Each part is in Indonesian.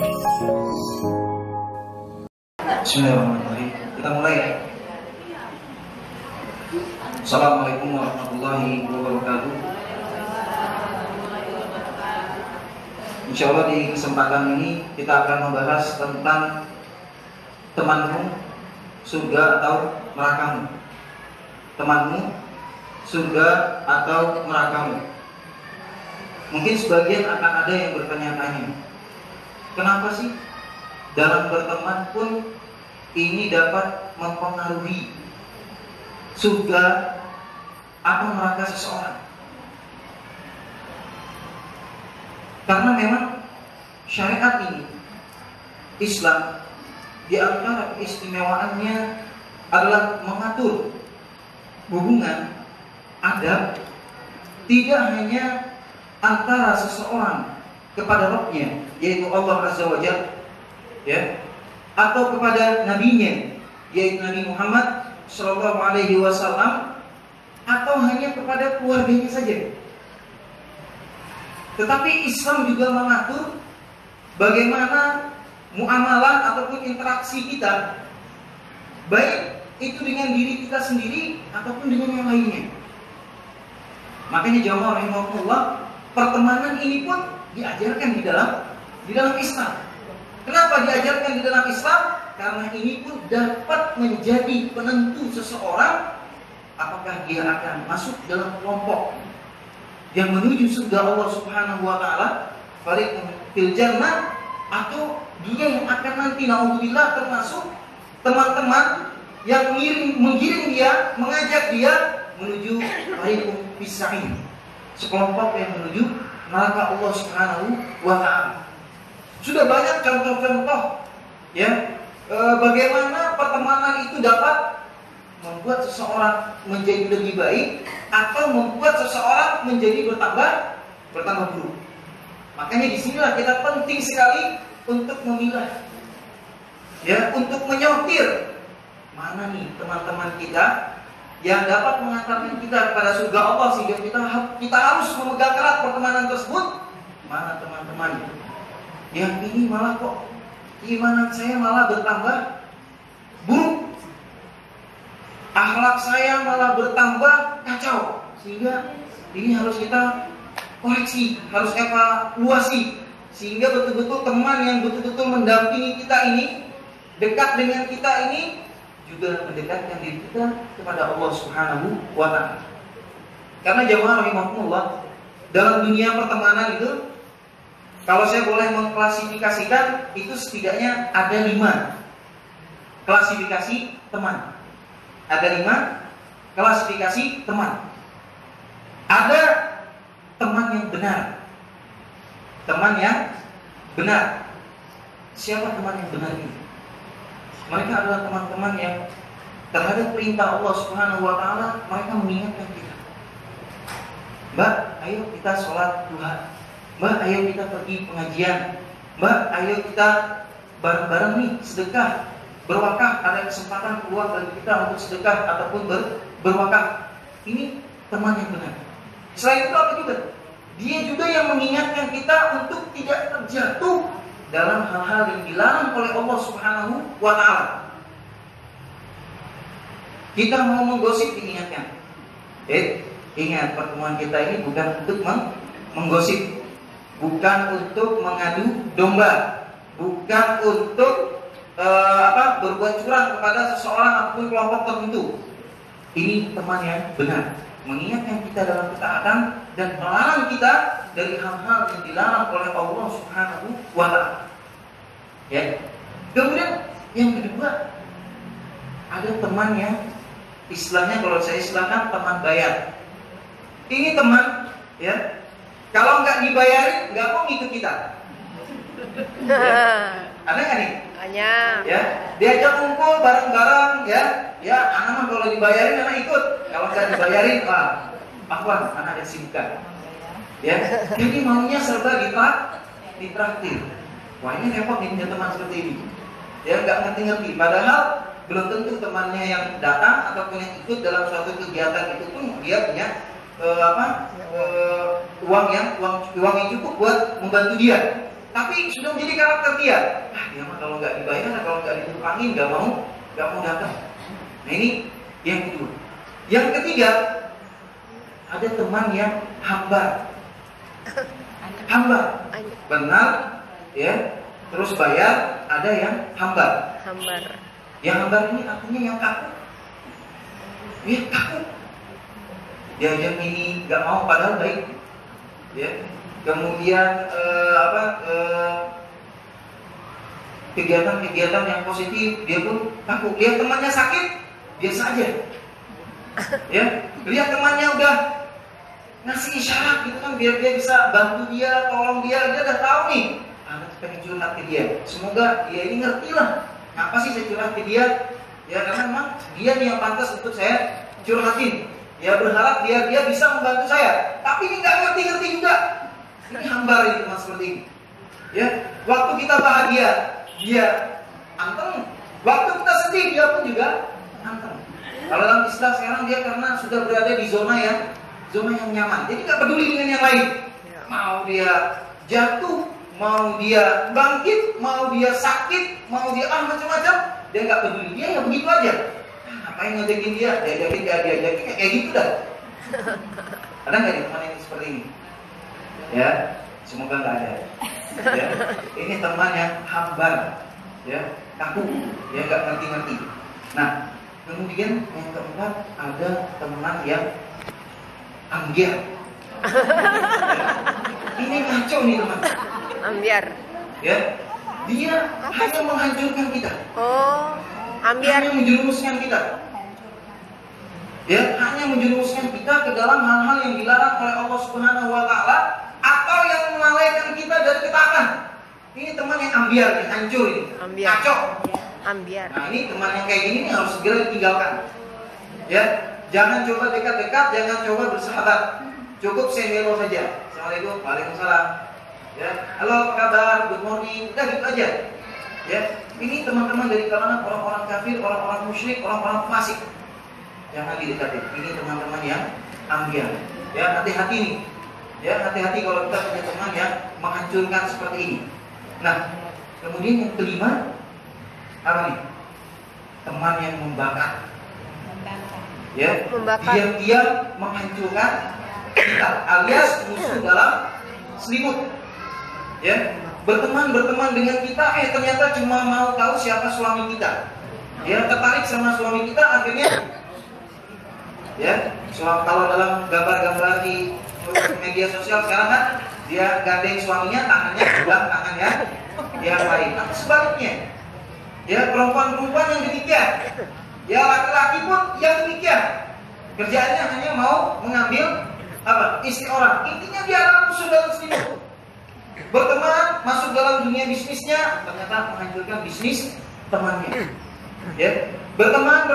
Bismillahirrahmanirrahim. Kita mulai ya. Assalamualaikum warahmatullahi wabarakatuh. Insya Allah di kesempatan ini kita akan membahas tentang temanmu surga atau nerakamu. Temanmu surga atau nerakamu. Mungkin sebagian akan ada yang bertanya-tanya, kenapa sih dalam berteman pun ini dapat mempengaruhi surga atau neraka seseorang? Karena memang syariat ini, Islam, di antara keistimewaannya adalah mengatur hubungan adab tidak hanya antara seseorang kepada Rabbnya, yaitu Allah Azza wa Jalla, ya, atau kepada nabinya, yaitu Nabi Muhammad Shallallahu Alaihi Wasallam, atau hanya kepada keluarganya saja. Tetapi Islam juga mengatur bagaimana muamalah ataupun interaksi kita, baik itu dengan diri kita sendiri ataupun dengan yang lainnya. Makanya jamaah rahimahullah, pertemanan ini pun diajarkan di dalam Islam. Kenapa diajarkan di dalam Islam? Karena ini pun dapat menjadi penentu seseorang apakah dia akan masuk dalam kelompok yang menuju surga Allah Subhanahu wa taala, fariqun fil jannah, atau dia yang akan nanti naudzubillah termasuk teman-teman yang menggiring dia, mengajak dia menuju fariqun fis sa'ir, sekelompok yang menuju neraka Allah Subhanahu wa taala. Sudah banyak contoh-contoh, ya, bagaimana pertemanan itu dapat membuat seseorang menjadi lebih baik atau membuat seseorang menjadi bertambah buruk. Makanya disinilah kita penting sekali untuk memilah, ya, untuk menyortir mana nih teman-teman kita yang dapat mengantarkan kita kepada surga Allah, sehingga kita harus memegang erat pertemanan tersebut. Mana teman-teman yang ini malah kok iman saya malah bertambah buruk, akhlak saya malah bertambah kacau, sehingga ini harus kita koreksi, harus evaluasi, sehingga betul-betul teman yang betul-betul mendampingi kita ini, dekat dengan kita ini, juga mendekatkan diri kita kepada Allah Subhanahu wa ta'ala. Karena jamaah rahimahumullah, dalam dunia pertemanan itu, kalau saya boleh mengklasifikasikan, itu setidaknya ada 5 klasifikasi teman. Ada 5 klasifikasi teman. Ada teman yang benar. Teman yang benar. Siapa teman yang benar ini? Mereka adalah teman-teman yang terhadap perintah Allah Subhanahu wa taala mereka mengingatkan kita. Mbak, ayo kita sholat duha. Mbak, ayo kita pergi pengajian. Mbak, ayo kita bareng-bareng nih sedekah, berwakaf. Ada kesempatan keluar dari kita untuk sedekah ataupun berwakaf. Ini teman yang benar. Selain itu apa juga? Dia juga yang mengingatkan kita untuk tidak terjatuh dalam hal-hal yang dilarang oleh Allah Subhanahu wa ta'ala. Kita mau menggosip, diingatkan. Ingat, pertemuan kita ini bukan untuk menggosip, bukan untuk mengadu domba, bukan untuk berbuat curang kepada seseorang ataupun kelompok tertentu. Ini teman yang benar, mengingatkan kita dalam ketaatan dan melarang kita dari hal-hal yang dilarang oleh Allah Subhanahu wa ta'ala. Ya. Kemudian yang kedua, ada teman yang istilahnya, kalau saya istilahkan, teman bayar. Ini teman, ya, kalau nggak dibayarin nggak mau ngikut kita. Ya. Ada nggak nih? Banyak. Ya, diajak kumpul bareng-bareng, ya, anak kalau dibayarin anak ikut. Kalau nggak dibayarin, afwan, anak ada sibukan. Ya, jadi maunya serba ditraktir. Wah, ini repot nih punya teman seperti ini. Ya, nggak ngerti-ngerti. Padahal belum tentu temannya yang datang ataupun yang ikut dalam suatu kegiatan itu pun dia punya uang yang cukup buat membantu dia. tapi sudah menjadi karakter dia. Dia mah kalau nggak dibayar, kalau nggak ditumpangin, nggak mau datang. Nah ini yang kedua. Yang ketiga, ada teman yang hambar. Hambar, benar, ya. Terus bayar, ada yang hambar. Yang hambar ini artinya yang kaku. Ya kaku. Yang ini nggak mau padahal baik. Ya. Kemudian kegiatan-kegiatan yang positif dia pun kaku. Lihat temannya sakit, biasa aja. Ya, lihat temannya udah ngasih isyarat gitu kan, biar dia bisa bantu dia, tolong dia udah tahu nih. Anak pengen curhat ke dia. Semoga dia ini ngerti lah. Ngapa sih saya curhat ke dia? Ya karena memang dia nih yang pantas untuk saya curhatin. Ya berharap biar dia bisa membantu saya. Tapi ini nggak ngerti-ngerti juga. Ini hambar ini teman seperti ini. Ya, waktu kita bahagia dia anteng. Waktu kita sedih dia pun juga anteng. Kalau dalam istilah sekarang dia karena sudah berada di zona yang nyaman. Jadi nggak peduli dengan yang lain. Mau dia jatuh, mau dia bangkit, mau dia sakit, mau dia macam-macam, dia nggak peduli. Dia ya begitu aja. Ngapain ngajakin dia? Diajakin kayak gitu dah. Ada nggak nih teman yang seperti ini? Ya, semoga nggak ada. Ya, ini teman yang hambar, ya, kaku, ya nggak ngerti-ngerti. Nah, kemudian yang keempat ada teman yang ambiar. Ini ngaco nih teman. Ambiar. Ya, dia hanya menghancurkan kita. Oh, ambiar. Hanya menjerumuskan kita. Ya, hanya menjerumuskan kita ke dalam hal-hal yang dilarang oleh Allah Subhanahu wa taala atau yang melalaikan kita dari ketaatan. Ini teman yang ambiar, yang hancur ini. Ambiar. Kacau. Ambiar. Nah, ini teman yang kayak gini harus segera ditinggalkan. Ya, jangan coba dekat-dekat, jangan coba bersahabat. Cukup say hello saja. Assalamualaikum, waalaikumsalam. Ya, halo, apa kabar? Good morning. Udah gitu aja. Ya, ini teman-teman dari kalangan orang-orang kafir, orang-orang musyrik, orang-orang fasik. Jangan didekati. Ini teman-teman yang ambiar. Ya, hati-hati nih. Ya, hati-hati kalau kita punya teman yang menghancurkan seperti ini. Nah, kemudian yang kelima apa nih? Teman yang membakar. Ya, diam-diam menghancurkan kita, alias musuh dalam selimut. Ya, berteman dengan kita, ternyata cuma mau tahu siapa suami kita. Dia tertarik sama suami kita, akhirnya, ya, kalau dalam gambar-gambar di media sosial sekarang kan, dia gandeng suaminya, tangannya sebelah tangannya yang lain. Atau sebaliknya, ya perempuan-perempuan yang demikian, ya laki-laki pun yang demikian. Kerjaannya hanya mau mengambil istri orang. Intinya dia adalah musuh dalam selimut. Berteman, masuk dalam dunia bisnisnya, ternyata menghancurkan bisnis temannya. Ya, berteman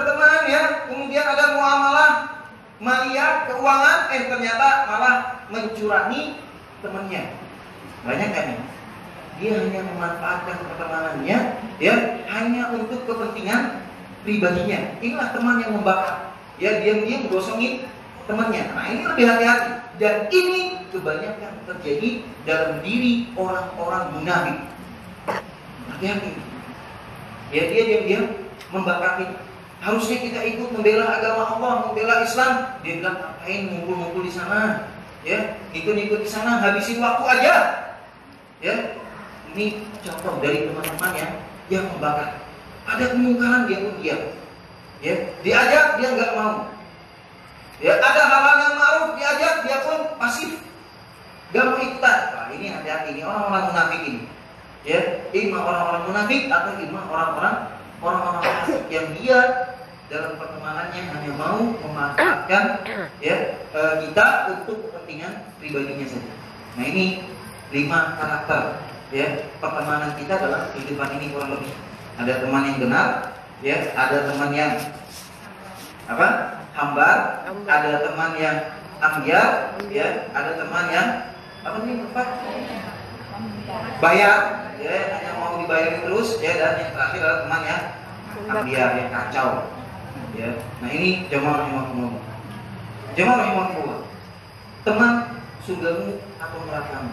ya, kemudian ada muamalah maliyah, keuangan, ternyata malah mencurangi temannya. Banyak kan nih? Dia hanya memanfaatkan pertemanannya, ya, hanya untuk kepentingan pribadinya. Inilah teman yang membakar. Ya, diam-diam gosongin temannya. Nah, ini lebih hati-hati. Dan ini kebanyakan terjadi dalam diri orang-orang munafik. Hati-hati. Ya, dia diam-diam membakar kita. Harusnya kita ikut membela agama Allah, membela Islam. Dia bilang, ngapain ngumpul-ngumpul di sana? Ya, ikut-ikut di sana, habisin waktu aja. Ya, ini contoh dari teman-teman yang membakar. Ada kemungkaran dia pun diam. Ya, diajak dia nggak mau. Ya, ada hal-hal yang ma'ruf diajak dia pun pasif, nggak mau ikutan. Nah, ini hati-hati, ini orang-orang munafik ini. Ya, imam orang-orang munafik atau imam orang-orang fasik yang dia dalam pertemanannya hanya mau memanfaatkan kita untuk kepentingan pribadinya saja. Nah, ini 5 karakter ya pertemanan kita dalam kehidupan ini kurang lebih. Ada teman yang benar, ya, ada teman yang hambar, ada teman yang ambiar, ya, ada teman yang bayar, ya, hanya mau dibayar terus, ya, dan yang terakhir adalah teman yang ambiar, yang kacau, ya. Nah, ini jamaah rahimahumullah. Jamaah rahimahumullah. Teman surgamu atau nerakamu.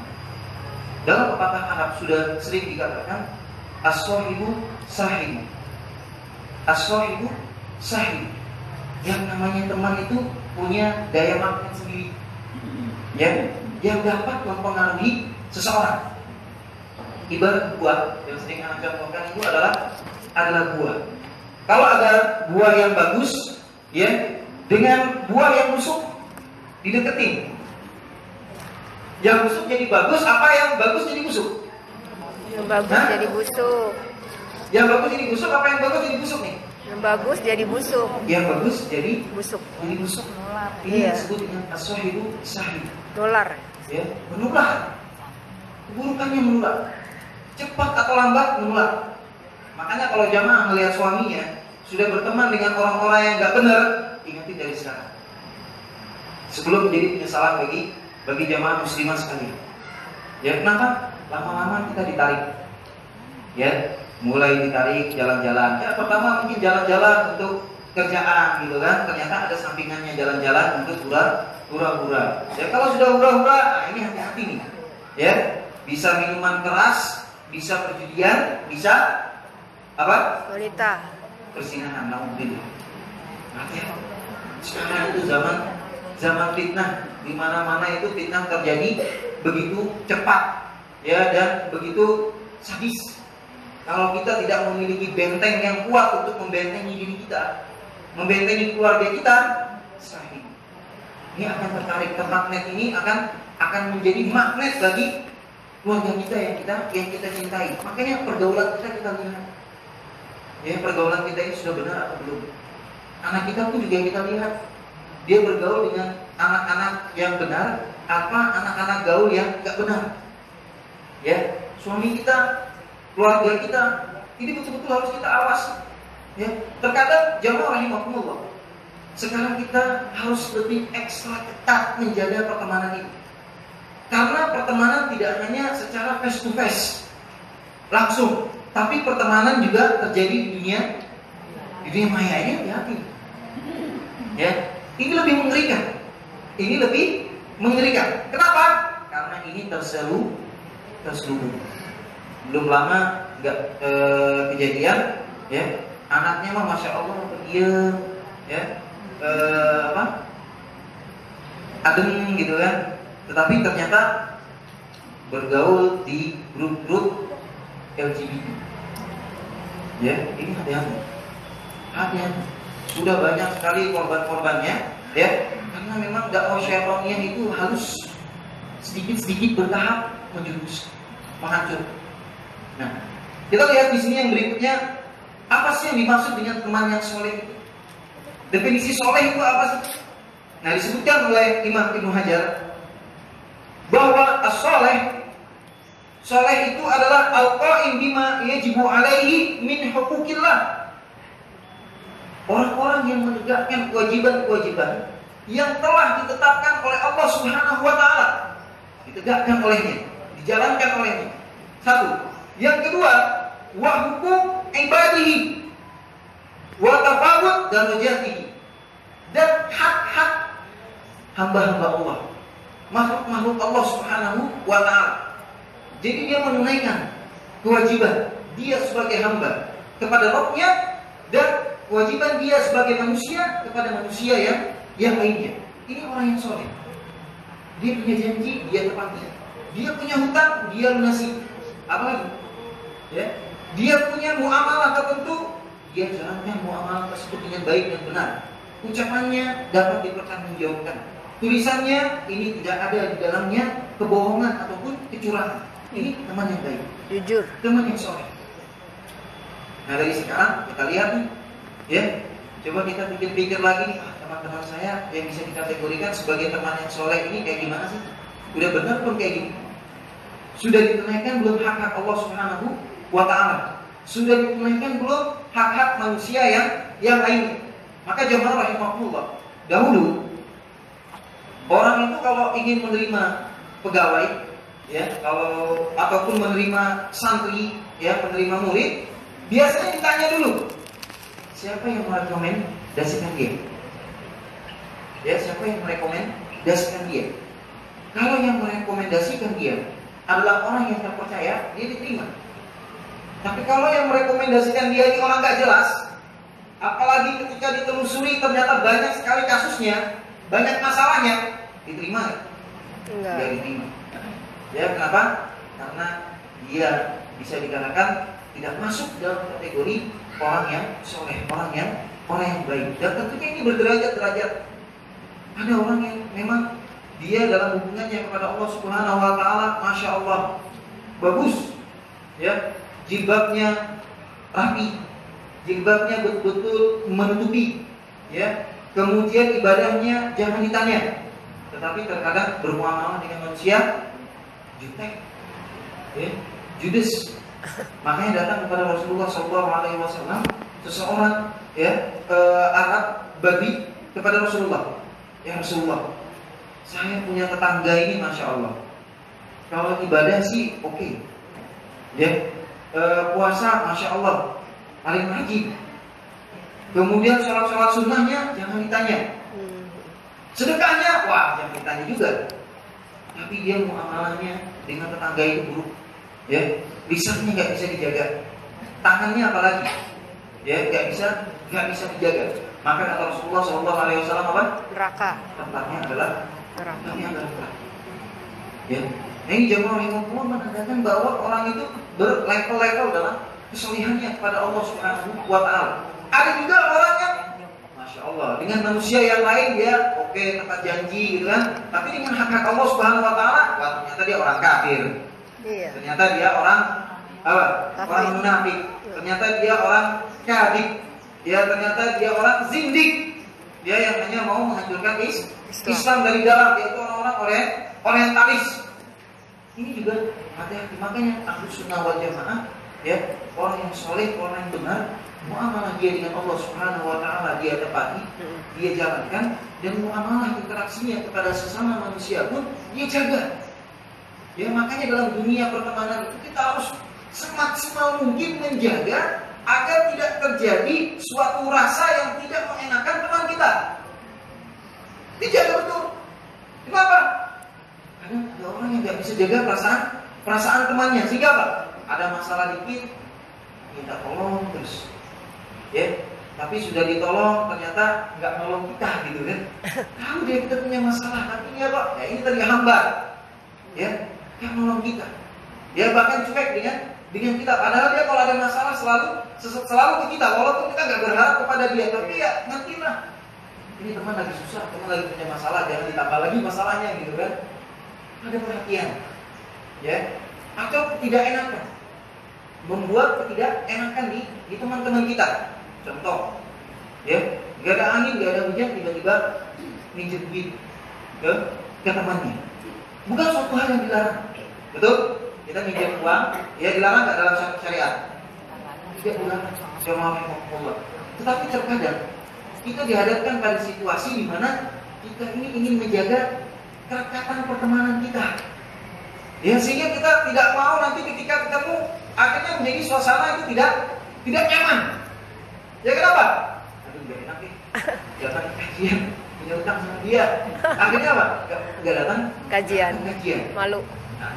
Dalam pepatah Arab sudah sering dikatakan as-sahibu sahibu. As-sahibu sahibu. Yang namanya teman itu punya daya magnet sendiri, ya, yang dapat mempengaruhi seseorang. Ibarat buah yang sering anak contohkan itu adalah buah. Kalau ada buah yang bagus, ya, dengan buah yang busuk dideketin. Yang busuk jadi bagus, apa yang bagus jadi busuk? Yang bagus jadi busuk. Yang bagus jadi busuk, apa yang bagus jadi busuk nih? Yang bagus jadi busuk. Yang bagus jadi Busuk. Jadi busuk. Ini Iya. disebut dengan as-sahibu sahib. Dolar. Ya, menular. Keburukannya menular. Cepat atau lambat menular. Makanya kalau jamaah melihat suaminya sudah berteman dengan orang-orang yang nggak benar, ingatin dari sekarang. Sebelum menjadi penyesalan bagi jamaah muslimah sekalian. Ya, kenapa? Lama-lama kita ditarik. Ya, mulai ditarik jalan-jalan. Ya, pertama mungkin jalan-jalan untuk kerjaan gitu kan. Ternyata ada sampingannya jalan-jalan untuk hura-hura. Ya, kalau sudah hura-hura, nah ini hati-hati nih. Ya, bisa minuman keras, bisa perjudian, bisa apa? Wanita. Persinahan, naudzubillah. Hati-hati. Sekarang itu zaman fitnah, di mana-mana itu fitnah terjadi begitu cepat, ya, dan begitu sadis. Kalau kita tidak memiliki benteng yang kuat untuk membentengi diri kita, membentengi keluarga kita, sahih. Ini akan tertarik ke magnet ini akan menjadi magnet bagi keluarga kita yang kita cintai. Makanya pergaulan kita lihat. Ya, pergaulan kita ini sudah benar atau belum? Anak kita pun juga kita lihat. Dia bergaul dengan anak-anak yang benar apa anak-anak gaul yang tidak benar. Ya, suami kita, keluarga kita, ini betul-betul harus kita awasi. Ya, terkadang jamaah rahimakumullah, sekarang kita harus lebih ekstra ketat menjaga pertemanan ini. Karena pertemanan tidak hanya secara face to face langsung, tapi pertemanan juga terjadi di dunia maya ini. Hati-hati. Ya, ini lebih mengerikan. Ini lebih mengerikan. Kenapa? Karena ini terselubung. Belum lama kejadian, ya, anaknya mah masya Allah diam, ya, adem gitu kan. Tetapi ternyata bergaul di grup-grup LGBT. Ya, ini hati-hati. Sudah banyak sekali korban-korbannya, ya, karena memang dakwah syaitaniyah itu harus sedikit-sedikit bertahap menjurus, menghancur. Nah, kita lihat di sini yang berikutnya, apa sih yang dimaksud dengan teman yang soleh? Definisi soleh itu apa sih? Nah, disebutkan oleh Imam Ibnu Hajar bahwa soleh itu adalah al-qa'im bima yajibu alaihi min hukukillah. Orang-orang yang menegakkan kewajiban-kewajiban yang telah ditetapkan oleh Allah Subhanahu wa taala, ditegakkan olehnya, dijalankan olehnya. Satu. Yang kedua, wa hukum ibadihi wa tafawud darajatihi, dan hak-hak hamba-hamba Allah, makhluk-makhluk Allah Subhanahu wa taala. Jadi dia menunaikan kewajiban dia sebagai hamba kepada Rabb-nya dan kewajiban dia sebagai manusia kepada manusia yang lainnya. Ini orang yang soleh. Dia punya janji, dia tepati. Dia punya hutang, dia lunasi. Apalagi? Ya, dia punya muamalah tertentu, dia jalankan muamalah tersebut dengan baik dan benar. Ucapannya dapat dipertanggungjawabkan. Tulisannya ini tidak ada di dalamnya kebohongan ataupun kecurangan. Ini teman yang baik, Jujur. teman yang soleh. Nah, dari sekarang kita lihat nih, ya, coba kita pikir-pikir lagi nih, teman-teman saya yang bisa dikategorikan sebagai teman yang soleh ini kayak gimana sih? Udah benar pun kayak gini? Sudah ditunaikan belum hak-hak Allah Subhanahu wa ta'ala? Sudah ditunaikan belum hak-hak manusia yang lainnya? Maka jamaah rahimahullah, dahulu orang itu kalau ingin menerima pegawai, ya, kalau ataupun menerima santri, ya, penerima murid, biasanya ditanya dulu, siapa yang merekomendasikan dia? Ya, siapa yang merekomendasikan dia? Kalau yang merekomendasikan dia adalah orang yang terpercaya, dia diterima. Tapi kalau yang merekomendasikan dia ini orang gak jelas, apalagi ketika ditelusuri ternyata banyak sekali kasusnya, banyak masalahnya, diterima nggak? Enggak. Nggak diterima. Ya, kenapa? Karena dia bisa dikatakan tidak masuk dalam kategori orang yang soleh, orang yang baik. Dan tentunya ini berderajat-derajat. Ada orang yang memang dia dalam hubungannya kepada Allah Subhanahu Wa Taala, masya Allah, bagus, ya, jilbabnya rapi, jilbabnya betul-betul menutupi, ya. Kemudian ibadahnya jangan ditanya. Tetapi terkadang bermuamalah dengan manusia jutek, ya, judes. Makanya datang kepada Rasulullah SAW seseorang, ya, Arab Badui kepada Rasulullah. Ya Rasulullah, saya punya tetangga ini masya Allah, kalau ibadah sih oke, ya, puasa masya Allah paling rajin. Kemudian sholat sunnahnya jangan ditanya. Sedekahnya, wah jangan ditanya juga. Tapi dia muamalahnya dengan tetangga itu buruk, ya. Lisannya nggak bisa dijaga, tangannya apalagi, ya, nggak bisa dijaga. Maka kata Rasulullah SAW apa? Neraka. Tempatnya adalah neraka. Ya. Nah, ini jamaah yang menandakan bahwa orang itu berlevel-level dalam kesolihannya kepada Allah Subhanahu Wa Taala. Ada juga orang yang masya Allah dengan manusia yang lain dia oke, tempat janji gitu kan, tapi dengan hak Allah Subhanahu Wa Taala, wah ternyata dia orang kafir. Iya. Ternyata dia orang apa? Orang munafik. Ternyata dia orang kafir. Ya, ternyata dia orang zindik. Dia yang hanya mau menghancurkan Islam dari dalam, yaitu orang-orang orientalis. Ini juga hati-hati. Makanya Ahlus Sunnah wal Jamaah, ya, orang yang soleh, orang yang benar, muamalah dia dengan Allah Subhanahu Wa Taala dia tepati, dia jalankan, dan muamalah interaksinya kepada sesama manusia pun dia jaga. Ya, makanya dalam dunia pertemanan itu kita harus semaksimal mungkin menjaga agar tidak terjadi suatu rasa yang tidak mengenakan teman kita. Dijaga betul. Kenapa? Karena ada orang yang nggak bisa jaga perasaan temannya. Sehingga apa? Ada masalah dikit, minta tolong terus. Ya, tapi sudah ditolong ternyata nggak nolong kita gitu kan? Tahu dia kita punya masalah, tapi dia kok ya ini tadi hamba, ya, nggak nolong kita. Ya bahkan cuek dengan kita. Padahal dia kalau ada masalah selalu ke kita, walaupun kita nggak berharap kepada dia, tapi ya ngertilah. Ini teman lagi susah, teman lagi punya masalah, jangan ditambah lagi masalahnya gitu kan. Ada perhatian, ya. Atau ketidakenakan, membuat ketidakenakan di teman-teman kita. Contoh, ya, nggak ada angin, nggak ada hujan, tiba-tiba minjem duit ke temannya. Bukan suatu hal yang dilarang, betul? Kita minjem uang, ya dilarang nggak dalam syariat? Tidak dilarang, Allah. Tetapi terkadang kita dihadapkan pada situasi di mana kita ini ingin menjaga kerekatan pertemanan kita. Ya, sehingga kita tidak mau nanti ketika ketemu akhirnya menjadi suasana itu tidak nyaman. Ya kenapa? Aduh gak enak nih. Datang kajian, punya utang sama dia. Akhirnya apa? Gak datang kajian. Malu. Nah,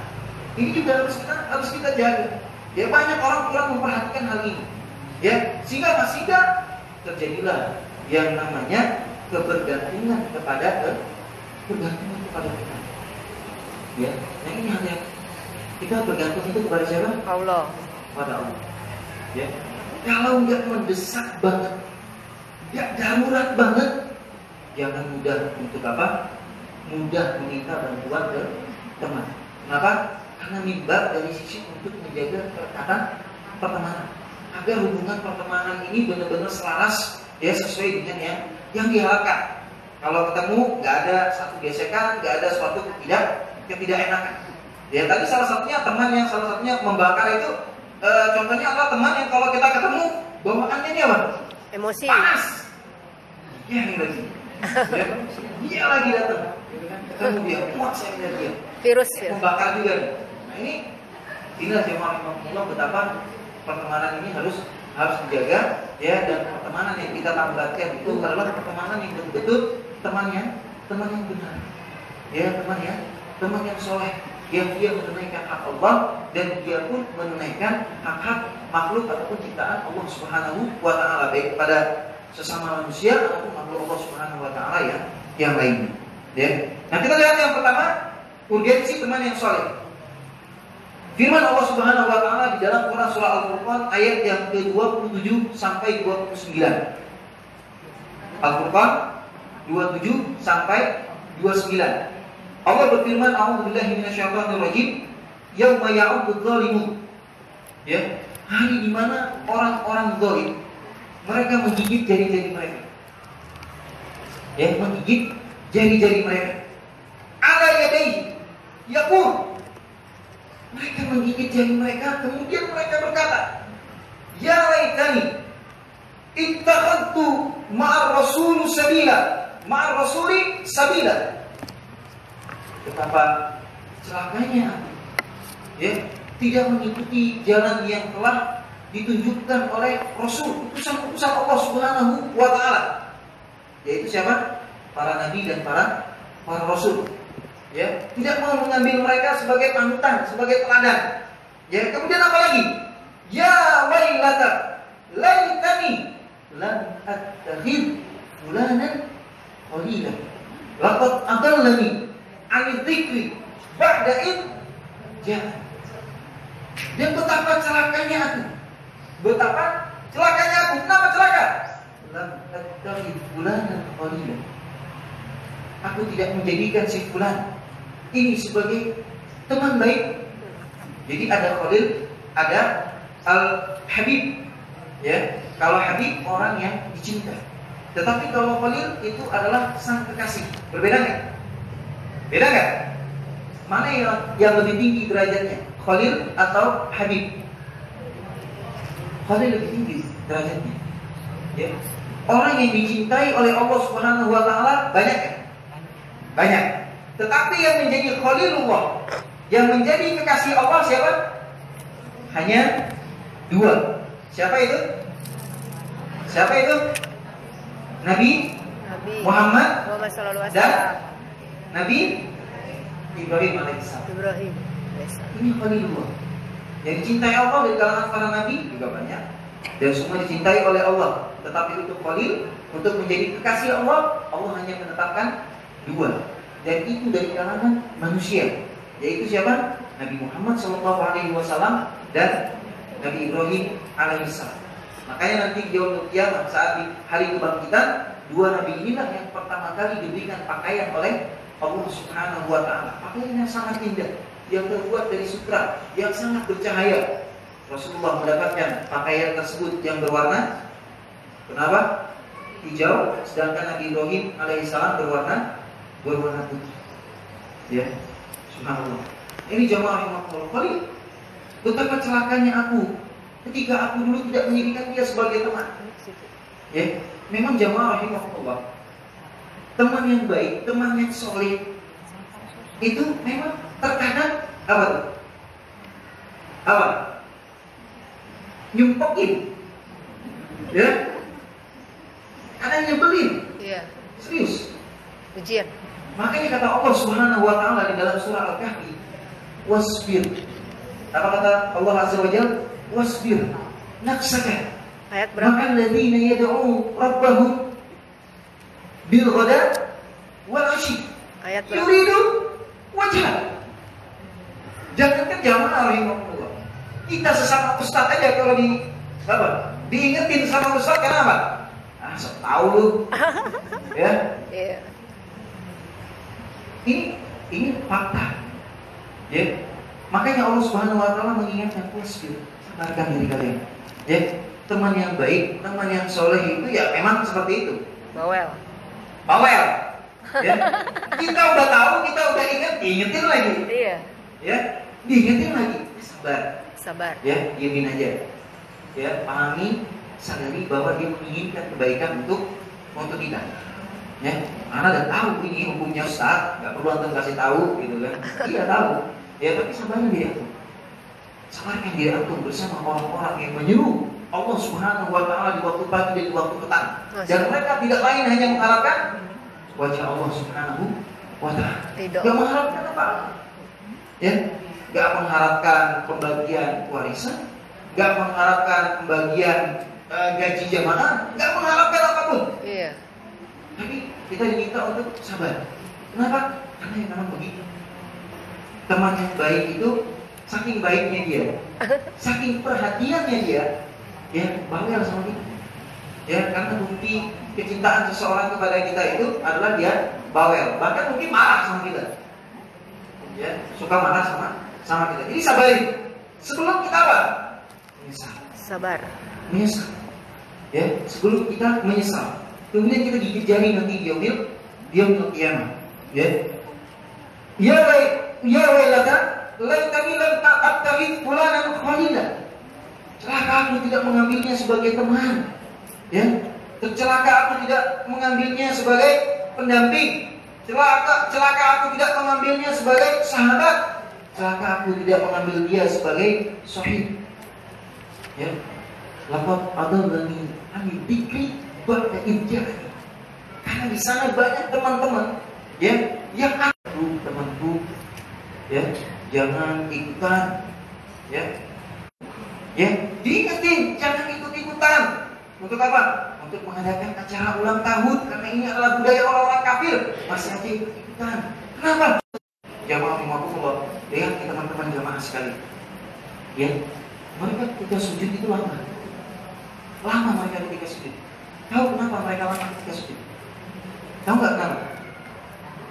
ini juga harus kita jaga. Ya banyak orang kurang memperhatikan hal ini. Ya, sehingga terjadilah yang namanya kebergantungan kepada kita. Ya, nah ini hal yang kita bergantung itu kepada siapa? Allah. Pada Allah. Ya, kalau nggak mendesak banget, nggak darurat banget, jangan mudah untuk apa? Mudah meminta bantuan ke teman. Kenapa? Karena mimbar dari sisi untuk menjaga kerekatan pertemanan, agar hubungan pertemanan ini benar-benar selaras, ya, sesuai dengan yang diharapkan. Kalau ketemu nggak ada satu gesekan, nggak ada suatu ketidakenakan. Ya tadi salah satunya membakar itu, contohnya adalah teman yang kalau kita ketemu bawaannya ini apa? Emosi. Panas. Ya ini lagi. Dia lagi datang. Ketemu dia, kuat saya melihat dia. Virus ya. Membakar juga nih. Nah inilah jemaah betapa pertemanan ini harus dijaga, ya, dan pertemanan yang kita tambahkan itu adalah pertemanan yang betul-betul teman yang benar, ya, teman yang soleh, yang dia menunaikan hak Allah dan dia pun menunaikan hak-hak makhluk ataupun ciptaan Allah Subhanahu wa taala, baik pada sesama manusia ataupun makhluk Allah Subhanahu wa taala yang lainnya. Ya. Nah, kita lihat yang pertama, urgensi teman yang soleh. Firman Allah Subhanahu wa taala di dalam Quran surah Al-Furqan ayat yang ke-27 sampai 29. Al-Furqan 27 sampai 29. Allah berfirman, "A'udzubillahi minasyaitonirrajim. Yauma ya'udzu dzalimun." Ya, hari di mana orang-orang zalim mereka menggigit jari-jari mereka. Ya, menggigit jari-jari mereka. Ala yadayhi yaqul. Mereka menggigit jari mereka, kemudian mereka berkata, "Ya laitani ittakhadtu ma'ar rasuli sabila." Betapa celakanya aku, ya, tidak mengikuti jalan yang telah ditunjukkan oleh Rasul, utusan-utusan Allah Subhanahu wa taala. Yaitu siapa? Para nabi dan para rasul. Ya, tidak mau mengambil mereka sebagai panutan, sebagai teladan. Ya, kemudian apa lagi? Ya wailata laitani lam attakhidh fulanan qalila. Laqad adallani 'ani dzikri ba'da id ja'a. Dan betapa celakanya aku. Betapa celakanya aku. Kenapa celaka? Lam attakhidh fulanan qalila. Aku tidak menjadikan si fulan ini sebagai teman baik. Jadi ada Khalil, ada Al-Habib. Ya, kalau Habib orang yang dicinta. Tetapi kalau Khalil itu adalah sang kekasih. Berbeda nggak? Beda nggak? Mana yang lebih tinggi derajatnya? Khalil atau Habib? Khalil lebih tinggi derajatnya. Ya. Orang yang dicintai oleh Allah Subhanahu wa taala banyak ya? Banyak. Tetapi yang menjadi Khalilullah, yang menjadi kekasih Allah siapa? Hanya dua. Siapa itu? Siapa itu? Nabi Muhammad sallallahu alaihi dan wasallam. Nabi Ibrahim alaihissalam. Ibrahim. Ini Khalilullah. Yang dicintai Allah dari kalangan para nabi juga banyak, dan semua dicintai oleh Allah. Tetapi untuk Khalil, untuk menjadi kekasih Allah, Allah hanya menetapkan dua, dan itu dari kalangan manusia, yaitu siapa? Nabi Muhammad SAW dan Nabi Ibrahim alaihissalam. Makanya nanti di yaumul qiyamah, saat di hari kebangkitan, dua nabi inilah yang pertama kali diberikan pakaian oleh Allah Subhanahu wa taala. Pakaian yang sangat indah, yang terbuat dari sutra, yang sangat bercahaya. Rasulullah mendapatkan pakaian tersebut yang berwarna kenapa? Hijau, sedangkan Nabi Ibrahim alaihissalam berwarna putih. Ya, subhanallah. Ini jamaah rahimahullah. Kali betapa celakanya aku ketika aku dulu tidak menjadikan dia sebagai teman. Ya, memang jamaah rahimahullah. Teman yang baik, teman yang soleh itu memang terkadang apa tuh? Apa? Nyumpokin. Ya? Kadang nyebelin. Iya. Serius. Ujian. Makanya kata Allah Subhanahu wa taala di dalam surah Al-Kahfi, wasbir. Apa kata Allah Azza wa Jalla? Wasbir nafsaka. Ayat berapa? Maka alladzina yad'u rabbahum bil ghada wal 'ashi. Ayat berapa? Yuridu wajah. Jangankan jamaah rahimahullah. Kita sesama ustaz aja kalau diingetin sama ustaz kenapa? Ah, sok tahu lu. Ya. Iya. Ini fakta. Ya. Makanya Allah Subhanahu wa taala mengingatkan wasbir, sabarkan diri kalian. Ya, teman yang baik, teman yang soleh itu ya memang seperti itu. Bawel. Ya. Kita udah tahu, kita udah ingetin lagi. Iya. Ya, diingetin lagi. Sabar. Ya, diemin aja. Ya, pahami, sadari bahwa dia menginginkan kebaikan untuk kita. Ya, karena udah tahu ini hukumnya Ustaz, nggak perlu antum kasih tahu gitu kan. Iya tahu. Ya, tapi sabarkan diri antum. Sabarkan diri antum bersama orang-orang yang menyuruh Allah Subhanahu wa taala di waktu pagi dan di waktu petang. Dan mereka tidak lain hanya mengharapkan wajah Allah Subhanahu wa taala. Tidak. Yang mengharapkan apa? Ya, nggak mengharapkan pembagian warisan, nggak mengharapkan pembagian gaji jamaah, nggak mengharapkan apapun. Iya. Tapi kita diminta untuk sabar. Kenapa? Karena yang memang begitu. Teman yang baik itu saking baiknya dia, saking perhatiannya dia, ya bawel sama kita. Ya, karena bukti kecintaan seseorang kepada kita itu adalah dia bawel, bahkan mungkin marah sama kita. Ya, suka marah sama kita. Jadi sabarin. Sebelum kita apa? Menyesal. Sabar. Menyesal. Ya, sebelum kita menyesal. Kemudian kita gigit jari nanti dia bilang kiamat. Ya. Ya wailata, laitani lam ta'attakhidh fulanan khalila. Celaka aku tidak mengambilnya sebagai teman. Ya. Celaka aku tidak mengambilnya sebagai pendamping. Celaka aku tidak mengambilnya sebagai sahabat. Celaka aku tidak mengambil dia sebagai sahib. Ya. Laqad adallani ani dzikri ba'da idjani. Karena di sana banyak teman-teman ya yang temanku ya, jangan ikutan ya diingetin, jangan ikut-ikutan. Untuk apa? Untuk mengadakan acara ulang tahun, karena ini adalah budaya orang-orang kafir, masih aja ikut-ikutan. Kenapa? Jamaah rahimahullah, lihat teman-teman jamaah sekali ya, mereka ketika sujud itu lama mereka ketika sujud. Tahu kenapa mereka lama ketika sujud? Tahu nggak kenapa?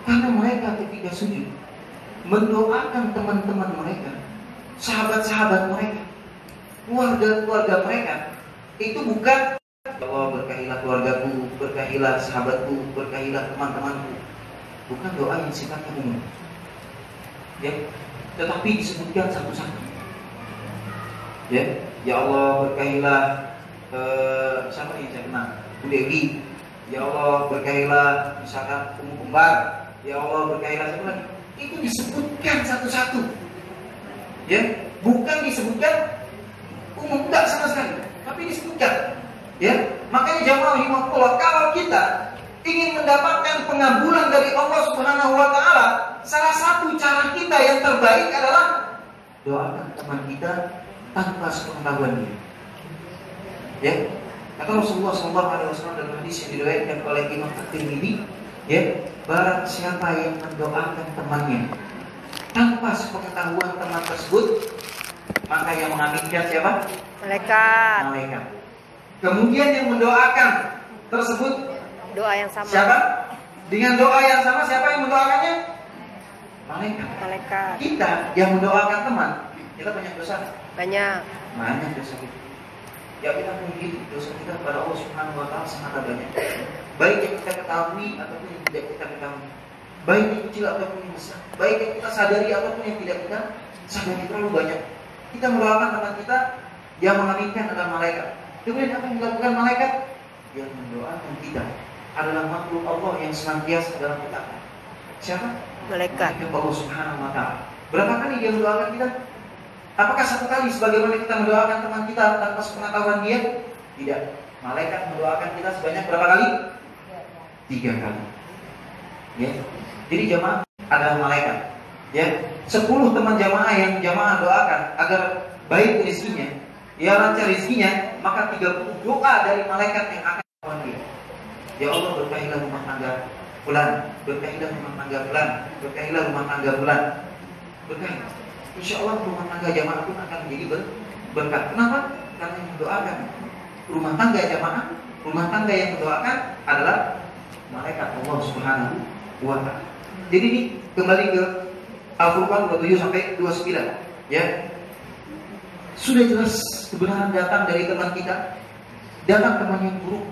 Karena mereka ketika sujud mendoakan teman-teman mereka, sahabat-sahabat mereka, keluarga-keluarga mereka. Itu bukan Allah berkahilah keluargaku, berkahilah sahabatku, berkahilah teman-temanku. Bukan doa yang sifatnya umum. Ya, tetapi disebutkan satu-satu. Ya Allah berkahilah siapa yang saya kenal? Bu Dewi. Ya Allah berkahilah misalkan Ummu Kembar. Ya Allah berkahilah siapa lagi? Itu disebutkan satu-satu. Ya, bukan disebutkan umum, enggak sama sekali, tapi disebutkan. Ya, makanya jamaah rahimahullah, kalau kita ingin mendapatkan pengabulan dari Allah Subhanahu wa taala, salah satu cara kita yang terbaik adalah doakan teman kita tanpa sepengetahuan dia. Ya, kata Rasulullah SAW dalam hadis yang diriwayatkan oleh Imam At-Tirmidzi, ya, barang siapa yang mendoakan temannya tanpa sepengetahuan teman tersebut, maka yang mengaminkan siapa? Malaikat. Kemudian yang mendoakan tersebut doa yang sama. Siapa? Dengan doa yang sama siapa yang mendoakannya? Malaikat. Kita yang mendoakan teman, kita banyak dosa. Banyak dosa kita. Ya, kita mungkin dosa kita kepada Allah Subhanahu wa taala sangat banyak. Baik yang kita ketahui ataupun yang tidak kita ketahui. Baik yang kecil ataupun yang besar. Baik yang kita sadari ataupun yang tidak kita sadari, terlalu banyak. Kita mendoakan teman kita, yang mengaminkan adalah malaikat. Kemudian apa yang dilakukan malaikat? Yang mendoakan kita adalah makhluk Allah yang senantiasa dalam kita. Siapa? malaikat. Allah Subhanahu wa taala. Berapa kali dia mendoakan kita? Apakah satu kali sebagaimana kita mendoakan teman kita tanpa sepengetahuan dia? Tidak. Malaikat mendoakan kita sebanyak berapa kali? 3 kali. Ya. Jadi jamaah adalah malaikat. Ya. 10 teman jamaah yang jamaah doakan agar baik rezekinya, ya lancar rezekinya, maka 30 doa dari malaikat yang akan melawan dia. Ya Allah, berkahilah rumah tangga fulan, berkahilah rumah tangga fulan, berkahilah rumah tangga fulan. Berkah. Insya Allah rumah tangga jamaah pun akan menjadi berkah. Kenapa? Karena yang mendoakan rumah tangga jamaah, rumah tangga yang mendoakan adalah malaikat Allah Subhanahu wa taala. Jadi ini kembali ke Al-Furqan 27 sampai 29, ya. Sudah jelas kebenaran datang dari teman kita, datang teman yang buruk,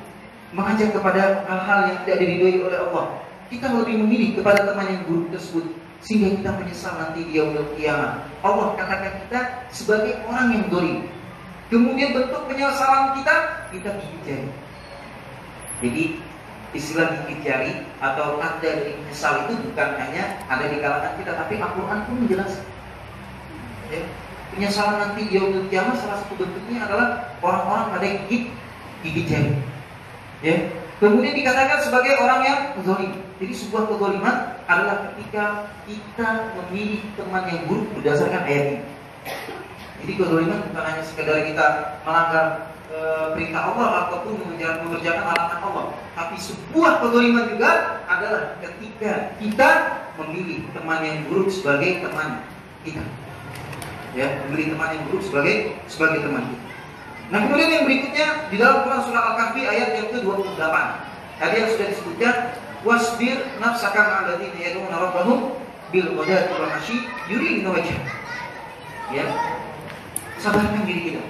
mengajak kepada hal-hal yang tidak diridhoi oleh Allah. Kita lebih memilih kepada teman yang buruk tersebut, sehingga kita menyesal nanti di yaumul qiyamah. Allah katakan kita sebagai orang yang dolim. Kemudian bentuk penyesalan kita gigit jari. Jadi istilah gigit jari atau tanda dari menyesal itu bukan hanya ada di kalangan kita, tapi Al-Quran pun menjelaskan. Ya. Penyesalan nanti di yaumul qiyamah salah satu bentuknya adalah orang-orang pada gigit jari. Ya. Kemudian dikatakan sebagai orang yang zalim. Jadi sebuah kezaliman adalah ketika kita memilih teman yang buruk berdasarkan ayat ini. Jadi kezaliman bukan hanya sekedar kita melanggar perintah Allah ataupun mengerjakan larangan Allah, tapi sebuah kezaliman juga adalah ketika kita memilih teman yang buruk sebagai teman kita. Ya, memilih teman yang buruk sebagai teman kita. Nah, kemudian yang berikutnya di dalam Quran surah Al-Kahfi ayat yang ke-28. Tadi yang sudah disebutkan, wasbir nafsaka ma'alladzina yad'una rabbahum bil ghadati wal 'ashyi yuriduna wajhah. Ya. Sabarkan diri kita.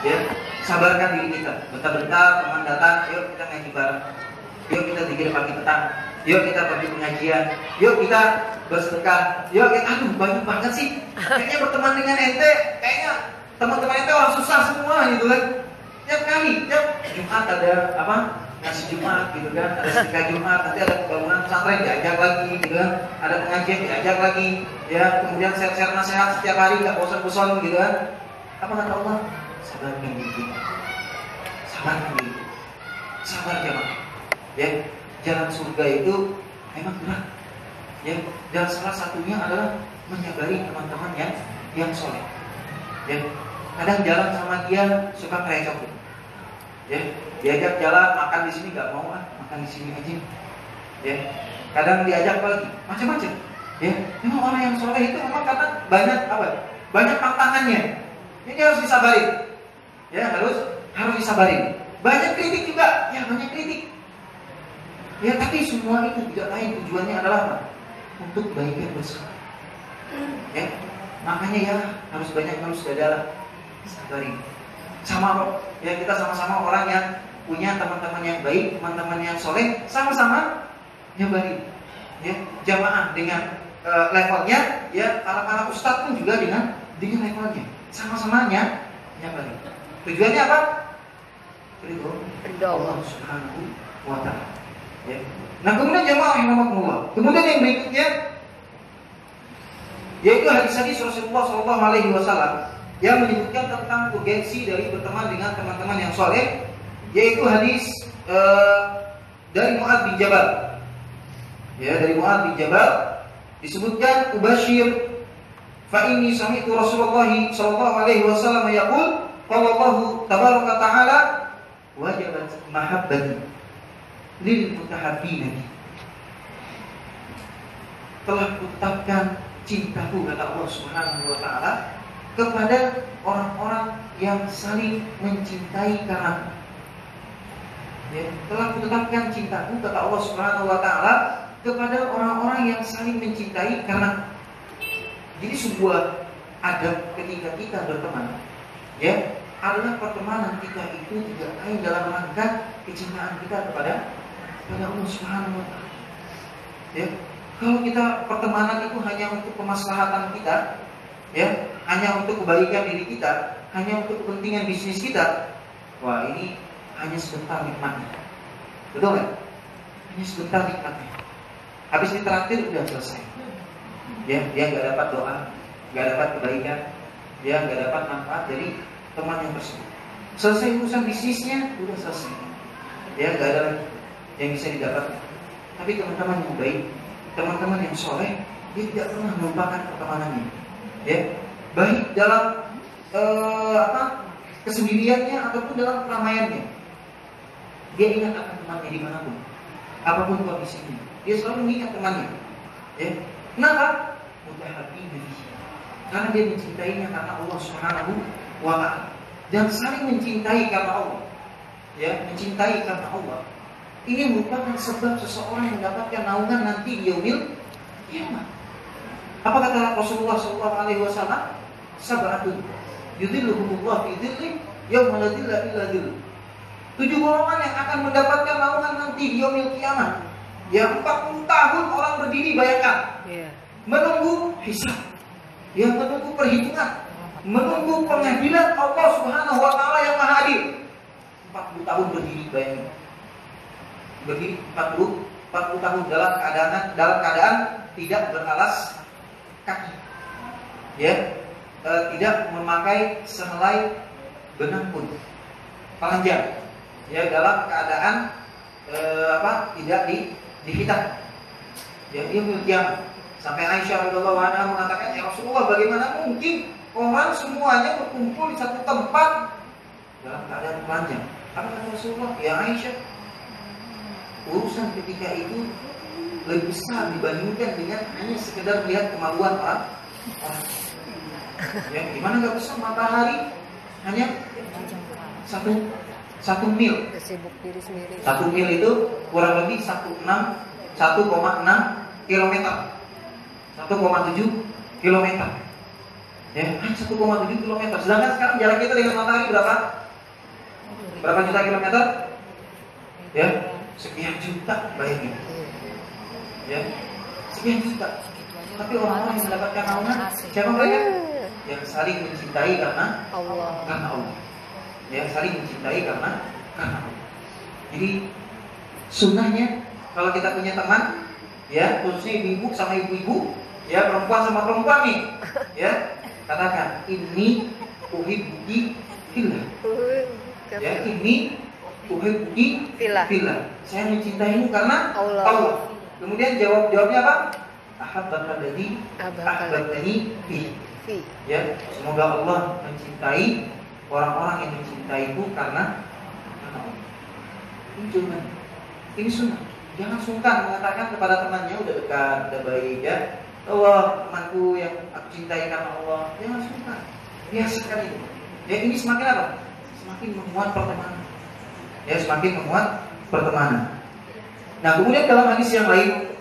Ya, sabarkan diri kita. Bentar-bentar teman datang, yuk kita ngaji bareng. Yuk kita zikir pagi petang. Yuk kita pergi pengajian. Yuk kita bersedekah. Yuk kita, aduh banyak banget sih. Kayaknya berteman dengan ente, kayaknya teman-teman ente orang susah semua gitu kan. Tiap kali, tiap Jumat ada apa? Nasi Jumat gitu kan, ada sedekah Jumat, nanti ada pembangunan pesantren diajak lagi gitu kan, ada pengajian diajak lagi, ya kemudian share-share nasihat setiap hari nggak bosan-bosan gitu kan. Apa kata Allah? Sabarkan diri kita, sabarkan diri, sabar jemaah. Ya, jalan surga itu memang berat. Ya, dan salah satunya adalah menyabari teman-teman yang soleh. Ya, kadang jalan sama dia suka kerecok. Ya, diajak jalan makan di sini nggak mau makan di sini aja. Ya, kadang diajak lagi macam-macam. Ya, memang orang yang soleh itu memang karena banyak tantangannya. Ini harus disabari. Ya, harus disabari. Banyak kritik juga, ya banyak kritik. Ya, tapi semua itu tidak lain tujuannya adalah apa? Untuk kebaikan bersama. Ya, makanya ya harus banyak dalam sabari. Sama ya, kita sama-sama orang yang punya teman-teman yang baik, teman-teman yang soleh, sama-sama nyabari. Ya, jamaah dengan levelnya, ya para ustadz pun juga dengan levelnya, sama-sama nyabari. Tujuannya apa? Ridho Allah Subhanahu wa Ta'ala. Ya. Nah, kemudian jamaah yang rahimakumullah. Kemudian yang berikutnya yaitu hadis Rasulullah SAW yang menyebutkan tentang urgensi dari berteman dengan teman-teman yang soleh, yaitu hadis dari Mu'adz bin Jabal. Ya, dari Mu'adz bin Jabal disebutkan, ubashir fa inni sami'tu Rasulullah sallallahu alaihi wasallam yaqul, qala Allah tabaraka ta'ala wajabat mahabbati lil mutahabbin. Telah kutetapkan cintaku, kata Allah Subhanahu wa Ta'ala, kepada orang-orang yang saling mencintai karena ya, telah kutetapkan cintaku, kata Allah Subhanahu wa Ta'ala, kepada orang-orang yang saling mencintai karena. Jadi sebuah adab ketika kita berteman, ya, adalah pertemanan kita itu tidak lain dalam rangka kecintaan kita kepada Allah Subhanahu wa Ta'ala. Ya, kalau kita pertemanan itu hanya untuk kemaslahatan kita, ya, hanya untuk kebaikan diri kita, hanya untuk kepentingan bisnis kita, wah ini hanya sebentar nikmatnya. Betul kan? Hanya sebentar nikmatnya. Habis ditraktir udah selesai. Ya, dia nggak dapat doa, nggak dapat kebaikan, dia nggak dapat manfaat dari teman yang tersebut. Selesai urusan bisnisnya, udah selesai. Ya, nggak ada lagi yang bisa didapat. Tapi teman-teman yang baik, teman-teman yang soleh, dia tidak pernah melupakan pertemanannya. Ya, baik dalam kesendiriannya ataupun dalam keramaiannya, dia ingat akan temannya dimanapun, apapun kondisinya, dia selalu mengingat temannya. Ya, kenapa? Mutahabbin, karena dia mencintainya karena Allah Subhanahu wa Ta'ala, dan saling mencintai karena Allah. Ya, mencintai karena Allah. Ini merupakan sebab seseorang mendapatkan naungan nanti di yaumil kiamat. Apa kata Rasulullah SAW? Sab'atun yudhilluhumullah fi dhilli yauma la dhilla illa dhill. 7 golongan yang akan mendapatkan naungan nanti di yaumil kiamat. Ya, 40 tahun orang berdiri, bayangkan. Menunggu hisab. Ya, menunggu perhitungan, menunggu pengadilan Allah Subhanahu wa Ta'ala yang Maha Adil. 40 tahun berdiri, bayangkan. Berdiri 40 tahun dalam keadaan tidak beralas kaki. Ya, tidak memakai sehelai benang pun, telanjang. Ya, dalam keadaan tidak difitnah. Ya, dia kiamat. Sampai Aisyah radhiyallahu anha mengatakan, "Ya Rasulullah, bagaimana mungkin orang semuanya berkumpul di satu tempat dalam keadaan telanjang?" Apa kata Rasulullah? "Ya Aisyah, urusan ketika itu lebih besar dibandingkan dengan hanya sekedar melihat kemaluan orang. Ya, gimana nggak besar matahari hanya satu mil. Sibuk diri sendiri. 1 mil itu kurang lebih 1,6 kilometer. 1,7 kilometer. Ya, 1,7 kilometer. Sedangkan sekarang jarak kita dengan matahari berapa? Berapa juta kilometer? Ya, sekian juta, bayangin. Ya, sekian juta. Tapi orang-orang yang mendapatkan naungan, siapa mereka? Yang saling mencintai karena Allah. Ya, saling mencintai karena Allah. Jadi sunnahnya kalau kita punya teman, ya khususnya ibu-ibu sama ibu-ibu, ya perempuan sama perempuan nih, ya katakan ini uhibbuki fillah. Ya, ini uhibbuki fillah. Saya mencintaimu karena Allah. Kemudian jawabnya apa? Ahabbaka alladzi ahbabtani fi. Ya, semoga Allah mencintai orang-orang yang mencintaiku karena Allah. Ini cuma, ini sunnah. Jangan sungkan mengatakan kepada temannya udah dekat, udah baik ya. Allah, temanku yang aku cintai karena Allah. Jangan sungkan. Biasakan itu. Ya, ini semakin apa? Semakin memuat pertemanan. Ya, semakin memuat pertemanan. Nah, kemudian dalam hadis yang lain,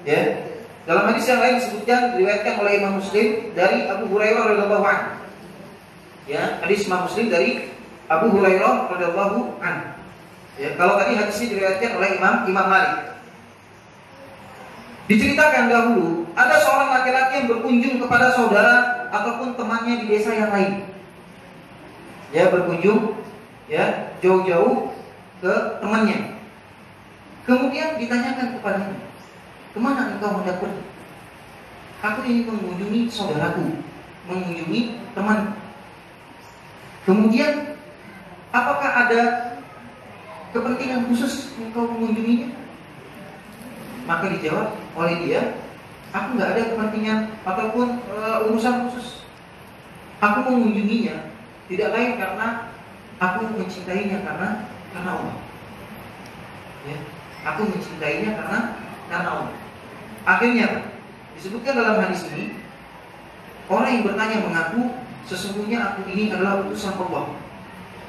ya, dalam hadis yang lain disebutkan diriwayatkan oleh Imam Muslim dari Abu Hurairah radhiyallahu anhu. Ya, hadis Imam Muslim dari Abu Hurairah radhiyallahu anhu. Ya, kalau tadi hadisnya diriwayatkan oleh Imam Malik. Diceritakan dahulu ada seorang laki-laki yang berkunjung kepada saudara ataupun temannya di desa yang lain. Ya, berkunjung ya jauh-jauh ke temannya. Kemudian ditanyakan kepadanya, "Kemana engkau hendak pergi?" "Aku ingin mengunjungi saudaraku, mengunjungi teman." Kemudian, "Apakah ada kepentingan khusus engkau mengunjunginya?" Maka dijawab oleh dia, "Aku nggak ada kepentingan ataupun urusan khusus. Aku mengunjunginya tidak lain karena aku mencintainya karena Allah." Ya, aku mencintainya karena Allah. Akhirnya disebutkan dalam hadis ini, orang yang bertanya mengaku, "Sesungguhnya aku ini adalah utusan Allah."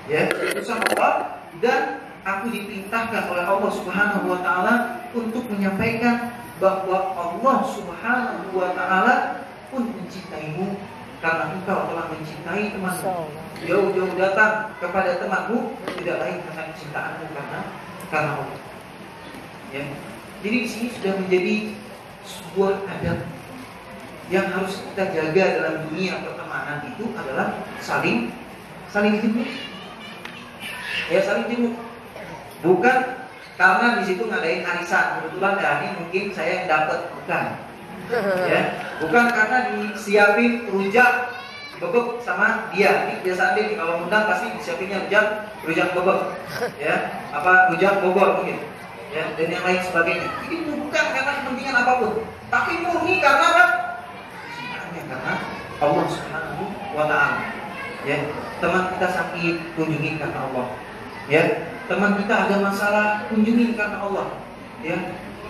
Ya, utusan Allah, dan aku diperintahkan oleh Allah Subhanahu wa taala untuk menyampaikan bahwa Allah Subhanahu wa taala pun mencintaimu karena engkau telah mencintai temanmu. Jauh-jauh datang kepada temanmu tidak lain karena kecintaanmu karena Allah. Ya. Jadi di sini sudah menjadi sebuah adab yang harus kita jaga dalam dunia pertemanan, itu adalah saling jemput. Ya, saling jemput. Bukan karena di situ ngadain arisan, kebetulan ya ini mungkin saya yang dapat, bukan. Ya, bukan karena disiapin rujak bebek sama dia. Ini biasa dia kalau undang pasti disiapinnya rujak bebek. Ya, apa rujak Bogor mungkin. Ya, dan yang lain sebagainya. Ini bukan karena kepentingan apapun, tapi murni karena apa? Cintaannya karena Allah Subhanahu wa taala. Ya, teman kita sakit, kunjungi karena Allah. Ya, teman kita ada masalah, kunjungi karena Allah. Ya,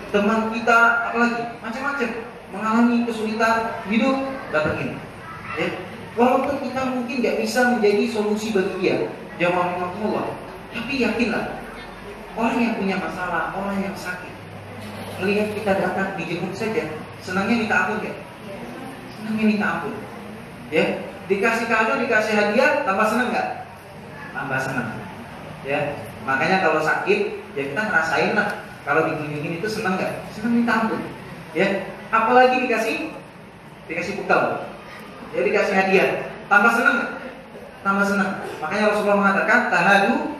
teman kita apalagi macam-macam mengalami kesulitan hidup, datangin. Ya, walaupun kita mungkin nggak bisa menjadi solusi bagi dia, jawab Allah, tapi yakinlah orang yang punya masalah, orang yang sakit, melihat kita datang dijemput saja, senangnya minta ampun ya, senangnya minta ampun. Ya, dikasih kado, dikasih hadiah, tambah senang nggak? Tambah senang. Ya, makanya kalau sakit, ya kita ngerasain lah. Kalau dikunjungin itu senang nggak? Senang minta ampun. Ya, apalagi dikasih bekal, ya dikasih hadiah, tambah senang nggak? Tambah senang. Makanya Rasulullah mengatakan tahadu,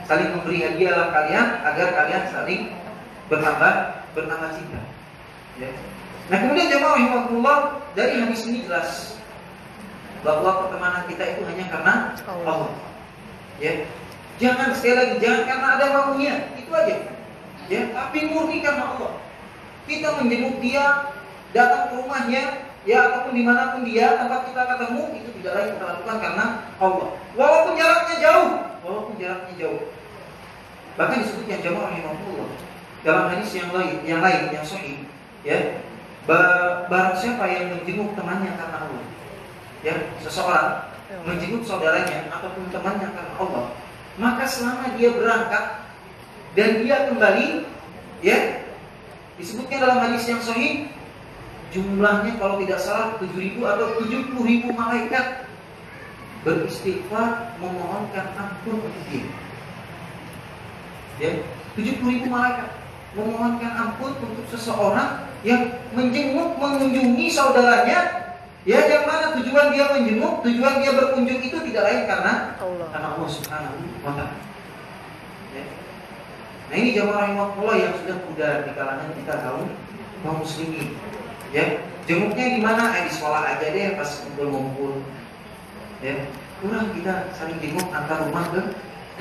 saling memberi hadiahlah kalian agar kalian saling bertambah cinta. Ya. Nah, kemudian jemaah rahimakumullah, dari hadis ini jelas bahwa pertemanan kita itu hanya karena Allah. Ya, jangan sekali lagi, jangan karena ada maunya, itu aja. Ya, tapi murni karena Allah. Kita menjenguk dia, datang ke rumahnya, ya ataupun dimanapun dia, tempat kita ketemu, itu tidak lain kita lakukan karena Allah. Walaupun jaraknya jauh. Bahkan disebutkan jamaah rahimahullah dalam hadis yang lain yang sahih, ya. Barang siapa yang menjenguk temannya karena Allah, ya, seseorang menjenguk saudaranya ataupun temannya karena Allah, maka selama dia berangkat dan dia kembali, ya, disebutkan dalam hadis yang sahih, jumlahnya kalau tidak salah 7.000 atau 70.000 malaikat beristighfar memohonkan ampun untuk dia. Ya, 70.000 malaikat memohonkan ampun untuk seseorang yang menjenguk, mengunjungi saudaranya, ya, yang mana tujuan dia menjenguk, tujuan dia berkunjung itu tidak lain karena Allah Subhanahu wa Ta'ala. Ya. Nah, ini jamaah rahimahullah yang sudah pudar di kalangan kita kaum muslimin. Ya, jenguknya di mana? Di sekolah aja deh pas ngumpul-ngumpul. Ya, kurang kita saling jenguk antar rumah ke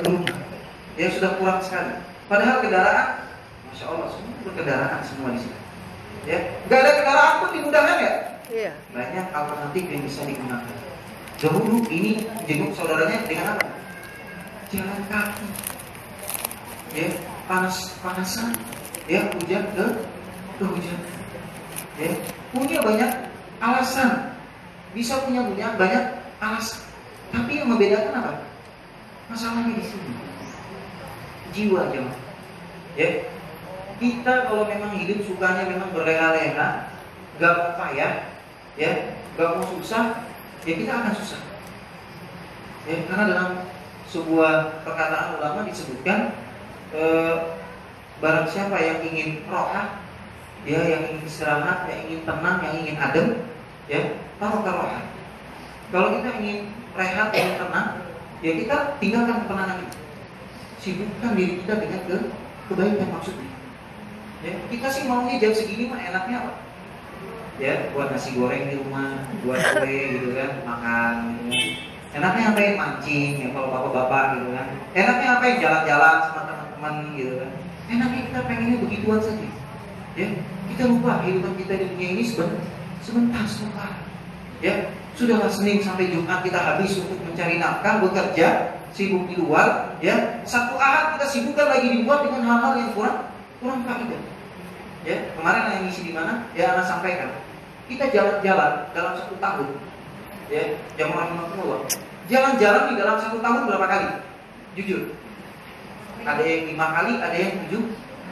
rumah. Ya, sudah kurang sekali. Padahal kendaraan, masya Allah, semua berkendaraan semua di sini. Ya, nggak ada kendaraan pun dimudahkan ya. Iya. Banyak alternatif yang bisa digunakan. Dahulu ini jenguk saudaranya dengan apa? Jalan kaki. Ya, panasan. Ya, hujan ke hujan. Ya, punya banyak alasan, bisa punya banyak alasan. Tapi yang membedakan apa? Masalahnya di sini, jiwa jemaah. Ya, kita kalau memang hidup sukanya memang berleha-leha, gak mau payah, ya, gak mau susah, ya kita akan susah. Ya, karena dalam sebuah perkataan ulama disebutkan, barang siapa yang ingin rohah, ya, yang ingin istirahat, yang ingin tenang, yang ingin adem, ya, taruh. Kalau kita ingin rehat, ingin tenang, ya kita tinggalkan ketenangan itu. Sibukkan diri kita dengan kebaikan maksudnya. Ya, kita sih maunya jam segini mah enaknya apa? Ya, buat nasi goreng di rumah, buat kue gitu kan, makan gitu kan. Enaknya ngapain? Mancing, ya kalau bapak-bapak gitu kan. Enaknya ngapain? Jalan-jalan sama teman-teman gitu kan. Enaknya kita pengennya begituan saja. Ya, kita lupa kehidupan kita di dunia ini sebentar. Ya, sudahlah Senin sampai Jumat kita habis untuk mencari nafkah, bekerja, sibuk di luar. Ya, Sabtu Ahad kita sibukkan lagi di luar dengan hal-hal yang kurang faedah. Ya, kemarin yang ngisi di mana? Ya, anak sampaikan. Kita jalan-jalan dalam 1 tahun. Ya, jamaah rahimahullah. Jalan-jalan di dalam 1 tahun berapa kali? Jujur. Ada yang 5 kali, ada yang 7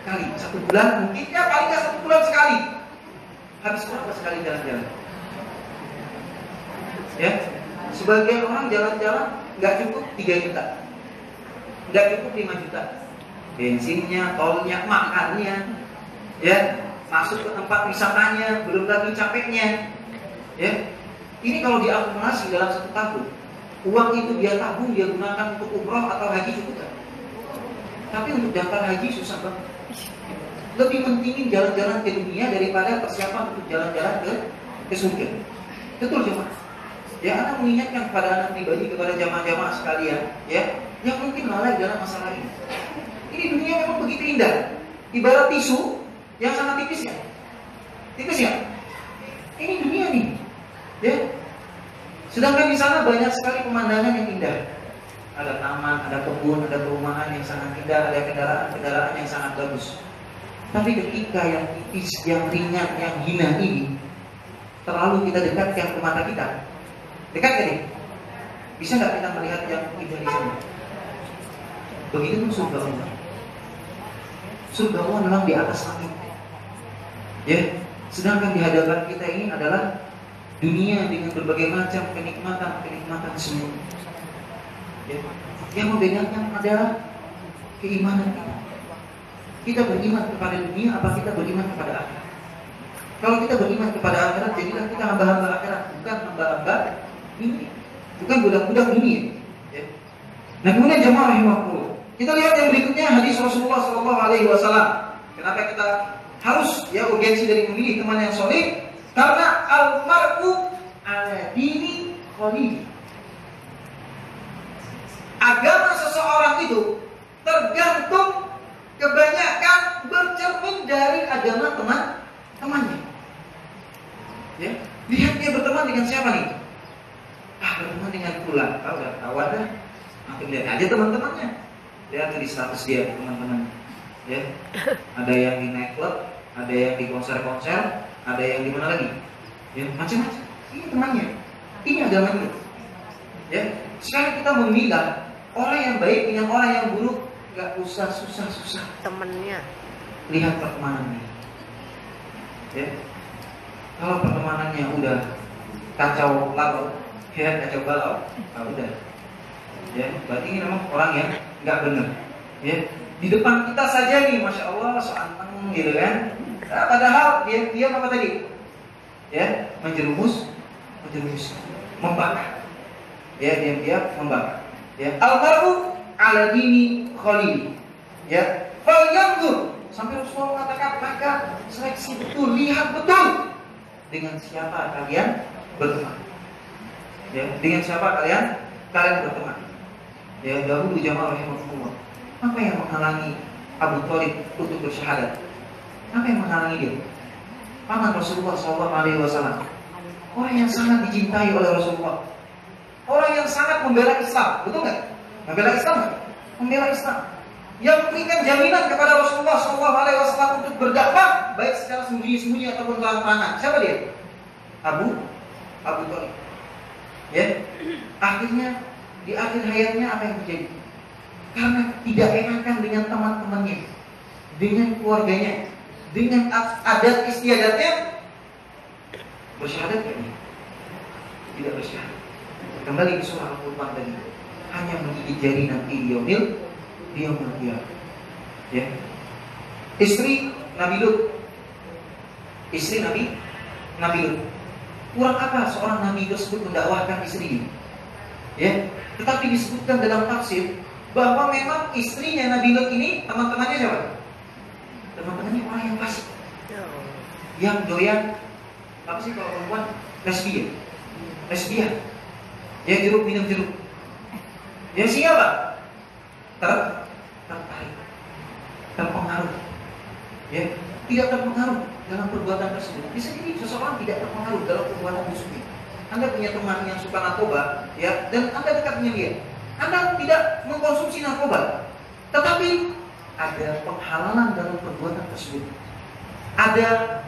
kali. 1 bulan mungkin ya paling nggak 1 bulan sekali. Habis berapa sekali jalan-jalan? Ya, sebagian orang jalan-jalan nggak cukup 3 juta, nggak cukup 5 juta. Bensinnya, tolnya, makannya, ya, masuk ke tempat wisatanya, belum lagi capeknya. Ya, ini kalau diakumulasi dalam 1 tahun, uang itu dia tabung, dia gunakan untuk umroh atau haji cukup kan? Tapi untuk daftar haji susah banget. Lebih pentingin jalan-jalan ke dunia daripada persiapan untuk jalan-jalan ke surga. Betul jemaah. Ya, anak mengingatkan kepada anak pribadi, kepada jamaah-jamaah sekalian, ya, yang mungkin lalai dalam masalah ini. Ini dunia memang begitu indah. Ibarat tisu yang sangat tipis ya. Tipis ya. Ini dunia nih. Ya. Sedangkan di sana banyak sekali pemandangan yang indah. Ada taman, ada kebun, ada perumahan yang sangat indah, ada kendaraan-kendaraan yang sangat bagus. Tapi ketika yang tipis, yang ringan, yang hina ini terlalu kita dekatkan ke mata kita, dekat kan nih? Bisa nggak kita melihat yang indah di sana? Begitu pun surga Allah. Surga Allah memang di atas langit. Ya, sedangkan di hadapan kita ini adalah dunia dengan berbagai macam kenikmatan semua. Ya, yang membedakan adalah keimanan kita. Kita beriman kepada dunia, apa kita beriman kepada akhirat? Kalau kita beriman kepada akhirat, jadilah kita hamba-hamba akhirat, bukan hamba-hamba dunia, bukan budak-budak dunia. Ya. Nah, kemudian jemaah rahimahullah, kita lihat yang berikutnya hadis Rasulullah SAW. Kenapa kita harus ya urgensi dari memilih teman yang soleh? Karena al-mar'u ala dini khalil. Agama seseorang itu tergantung kebanyakan agama teman-temannya. Ya, lihat dia berteman dengan siapa nih? Berteman dengan fulan. Udah kawan dah. Nanti lihat aja teman-temannya. Lihat di status dia teman-teman. Ya, ada yang di nightclub, ada yang di konser-konser, ada yang di mana lagi? Ya, macam-macam. Ini temannya. Ini agamanya. Ya, sekarang kita memilah orang yang baik dengan orang yang buruk, nggak usah susah-susah. Temennya. Lihat pertemanannya. Ya, kalau pertemanannya udah kacau balau, ya kacau balau, udah. Ya, berarti ini memang orang yang nggak benar. Ya, di depan kita saja nih, masya Allah, so anteng gitu kan. Nah, padahal dia apa tadi? Ya, menjerumus, membakar. Ya, dia membakar. Ya, al-mar'u ala dini khalili. Ya, falyanzur. Sampai Rasulullah mengatakan, maka seleksi betul, lihat betul dengan siapa kalian berteman. Ya, dengan siapa kalian berteman. Ya, dahulu jamaah rahimahullah. Apa yang menghalangi Abu Thalib untuk bersyahadat? Apa yang menghalangi dia? Paman Rasulullah SAW. Orang yang sangat dicintai oleh Rasulullah. Orang yang sangat membela Islam, betul nggak? Membela Islam nggak? Membela Islam. Yang memberikan jaminan kepada Rasulullah SAW untuk berdakwah, baik secara sembunyi-sembunyi ataupun terang-terangan. Siapa dia? Abu Thalib. Ya, akhirnya di akhir hayatnya apa yang terjadi? Karena tidak enakan dengan teman-temannya, dengan keluarganya, dengan adat istiadatnya, bersyahadat tidak? Tidak bersyahadat. Kembali ke surah Al-Qur'an tadi, hanya menggigit jari nanti dia mati. Ya. Istri Nabi Lut. Kurang apa seorang Nabi tersebut mendakwahkan istrinya? Ya, tetapi disebutkan dalam tafsir bahwa memang istrinya Nabi Lut ini teman-temannya siapa? Teman-temannya orang yang fasik, yang doyan apa sih kalau perempuan? Lesbian. Ya, minum jeruk. Ya, siapa? Tertarik, terpengaruh. Ya, tidak terpengaruh dalam perbuatan tersebut. Bisa jadi seseorang tidak terpengaruh dalam perbuatan musuhnya. Anda punya teman yang suka narkoba, ya, dan Anda dekat dengan dia. Anda tidak mengkonsumsi narkoba, tetapi ada penghalalan dalam perbuatan tersebut. Ada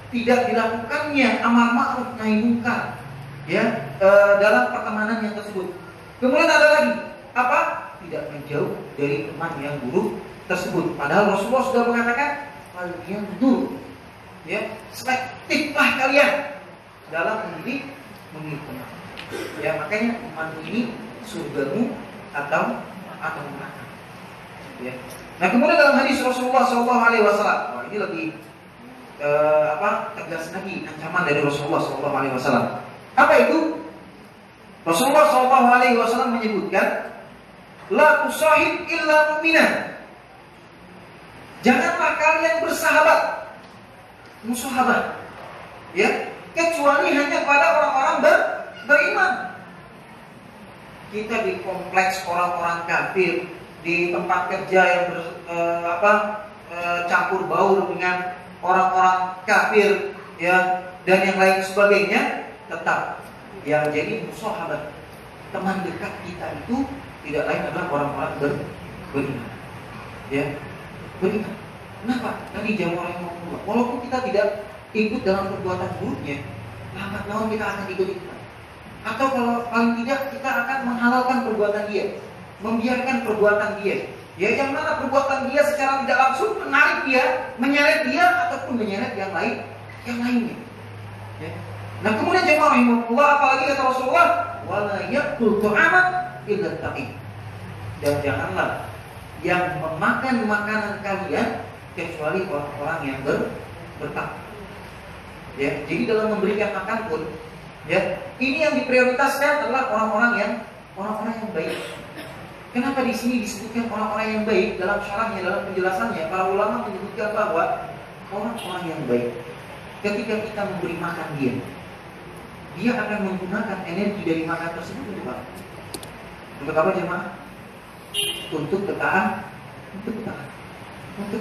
tidak dilakukannya amar ma'ruf nahi munkar, ya, dalam pertemanan yang tersebut. Kemudian ada lagi apa? Tidak menjauh dari teman yang buruk tersebut. Padahal Rasulullah sudah mengatakan, kalian dulu, ya, selektiflah kalian dalam memilih teman. Ya, makanya temanmu ini surgamu atau neraka. Ya. Nah, kemudian dalam hadis Rasulullah SAW, ini lebih tegas lagi ancaman dari Rasulullah SAW. Apa itu? Rasulullah SAW menyebutkan, la tusahib illa mu'minan. Janganlah kalian bersahabat, musahabat, ya, kecuali hanya pada orang-orang beriman. Kita di kompleks orang-orang kafir, di tempat kerja yang campur baur dengan orang-orang kafir, ya, dan yang lain sebagainya, tetap yang jadi musahabat, teman dekat kita itu tidak lain adalah orang-orang beriman. Ya, beriman. Kenapa? Tadi jamaah yang mau, walaupun kita tidak ikut dalam perbuatan buruknya, lambat laun kita akan ikut-ikutan. Atau kalau paling tidak kita akan menghalalkan perbuatan dia, membiarkan perbuatan dia. Ya, yang mana perbuatan dia secara tidak langsung menarik dia, menyeret dia, ataupun menyeret yang lainnya. Ya. Nah, kemudian jemaah rahimahullah, apalagi kata Rasulullah, wala yaqul ta'aman illa taqi. Dan janganlah yang memakan makanan kalian kecuali orang-orang yang bertakwa. Ya, jadi dalam memberikan makan pun, ya, ini yang diprioritaskan adalah orang-orang yang baik. Kenapa di sini disebutkan orang-orang yang baik? Dalam syarahnya, dalam penjelasannya, para ulama menyebutkan bahwa orang-orang yang baik, ketika kita memberi makan dia akan menggunakan energi dari makan tersebut untuk apa? Untuk apa, jemaah? Untuk ketaatan, untuk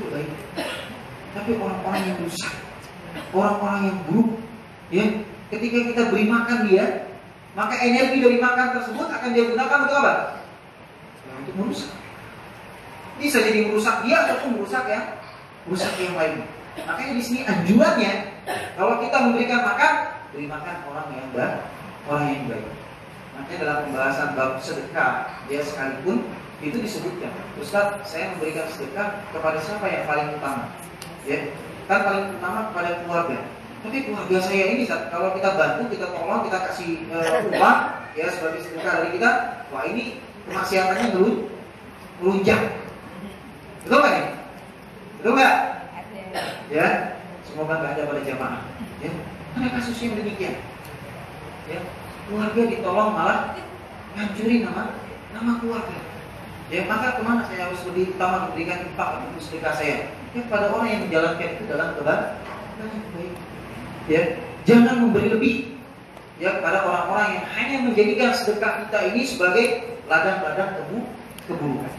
kebaikan. tapi orang-orang yang rusak, orang-orang yang buruk. Ya, ketika kita beri makan dia, maka energi dari makan tersebut akan dia gunakan untuk apa? Ya, untuk merusak. Bisa jadi merusak dia ataupun merusak yang lain. Makanya di sini anjurannya, kalau kita memberikan makan, beri makan orang yang baik. Makanya dalam pembahasan bab sedekah, dia sekalipun itu disebutkan, Ustaz, saya memberikan sedekah kepada siapa yang paling utama? Ya, kan paling utama kepada keluarga. Tapi keluarga saya ini, kalau kita bantu, kita tolong, kita kasih uang, ya sebagai sedekah dari kita, wah ini kemaksiatannya melunjak. Betul nggak nih? Betul nggak? Ya, semoga nggak ada pada jamaah. Ya, ada kasus yang demikian. Ya, keluarga ditolong malah ngancurin nama keluarga. Ya, maka kemana saya harus lebih utama memberikan infak untuk sedekah saya? Ya, pada orang yang menjalankan itu dalam kebaikan. Ya, jangan memberi lebih. Ya, pada orang-orang yang hanya menjadikan sedekah kita ini sebagai ladang-ladang keburukan.